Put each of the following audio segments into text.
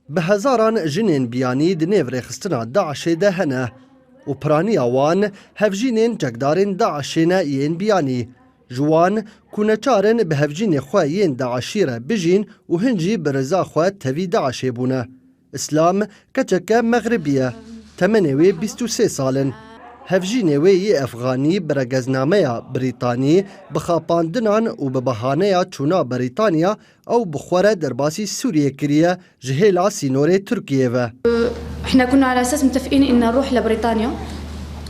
بهزاران جنین بیانی دنیو رخستنا داعشê de hene û piraniya wan hevjînên cekdarên Daişê ne yên biyanî. Ji wan ku neçarin bi hevjînê xwe yên Daişî re bijîn û hin jî bi reza xwe tevî Daişê bûne. İslam keçeke Meğribî ye. Temenê wê 23 salin. Hevjînê wê yê Efxanî bi regeznameya Brîtanî bi xapandinan û bi behaneya çûna Brîtanya ew bi xwe re derbasî Sûriyê kiriye ji hêla sînorê Tirkiyê ve. احنا كنا على اساس متفقين ان نروح لبريطانيا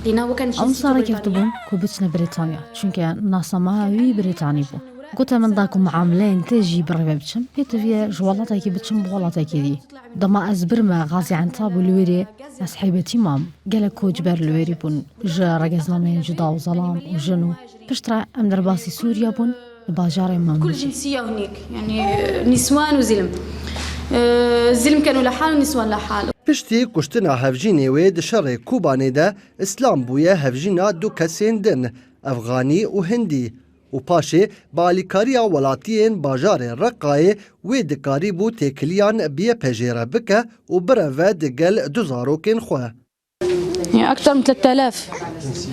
لانه هو كان ئەو ساڵێکی بوون کو بچنە بریتانیا چونکە ناسەماوی بریتانی بوو گوتە من داکو معاملەیەن تێژی بڕێوە بچم پێتەویە ژ وڵاتێکی بچم بۆ وڵاتێکی دی دەما ئەس برمە غازیعنتا بوو لێرێ ئەس حیبەتی مام گەلە کۆچبەر لێری بوون ژە ڕێگەزنامەیە جدا و زەڵام و ژن و پشترا ئەم دەرباسی سووریا بوون لە باژارێ كل مامنجی جنسيه هناك يعني نسوان وزلم الزلم كانوا لحال والنسوان لحال. Piştî kuştina hevjînê wê di şerê Kubanê de İslam bûye hevjîna du kesên din, Efxanî û Hindî. û paşê bi alîkariya welatiyên bajarê Reqqayê wê dikarî bû têkiliyan biye pejêre bike û bireve di gel du zarokên xwe. يعني اكثر من 3000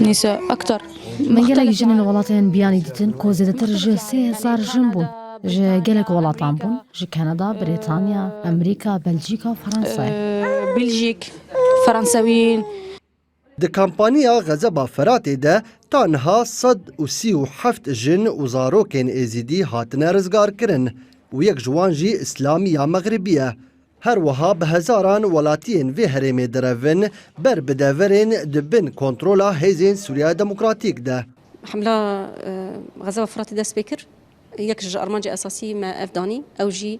نساء اكثر. من gelek jinên welatên biyanî dîtin ku zêdetir ji 3000 jin bûn ji gelek welatan bûn ji Kanada, Brîtanya, Amerîka, Belçîka, Fransayê. بلجيك فرنساويين. Di kampanya Xezeba Feratê de tanha 137 jin û zarokên êzîdî hatine rizgarkirin û yek ji wan jî İslamî ya Meğribî ye. Her wiha bi hezaran welatiyên vê herêmê direvin ber bi deverên dibin kontrola Hêzên Sûriya Demokratîk de. حملة غزة فراتي دست بكر يك جي أرمانجي أساسي ما أفداني أو جي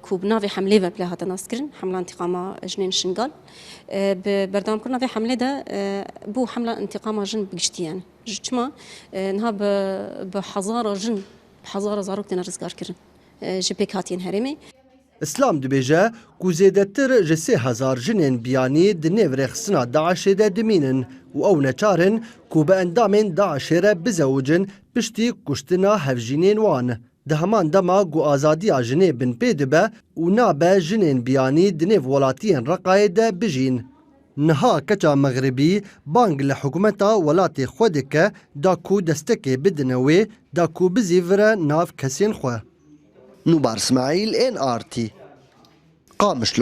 كوب نافي حملة بلا هذا ناسكرن حملة انتقام جنين شنغال ببردام كنا في حملة ده بو حملة انتقام جن بجتيان جتما نها بحزارة جن بحزارة زاروك تنرزقار كرن جي بيكاتين هرمي. İslam dibêje ku zêdetir ji 3000 jinên biyanî di nêv rêxistina Daişê de dimînin û ew neçarin ku bi endamên Daişê re bizewicin piştî kuştina hevjînên wan. Di heman dema ku azadiya jinê bin pê dibe û nabe jinên biyanî di nêv welatiyên Reqqayê de bijîn. Niha keça Meğribî bang li hikûmeta welatê xwe dike da ku destekê bidine wê da ku bizîvire nav kesên xwe. Nubar İsmail NRT Qamişlo.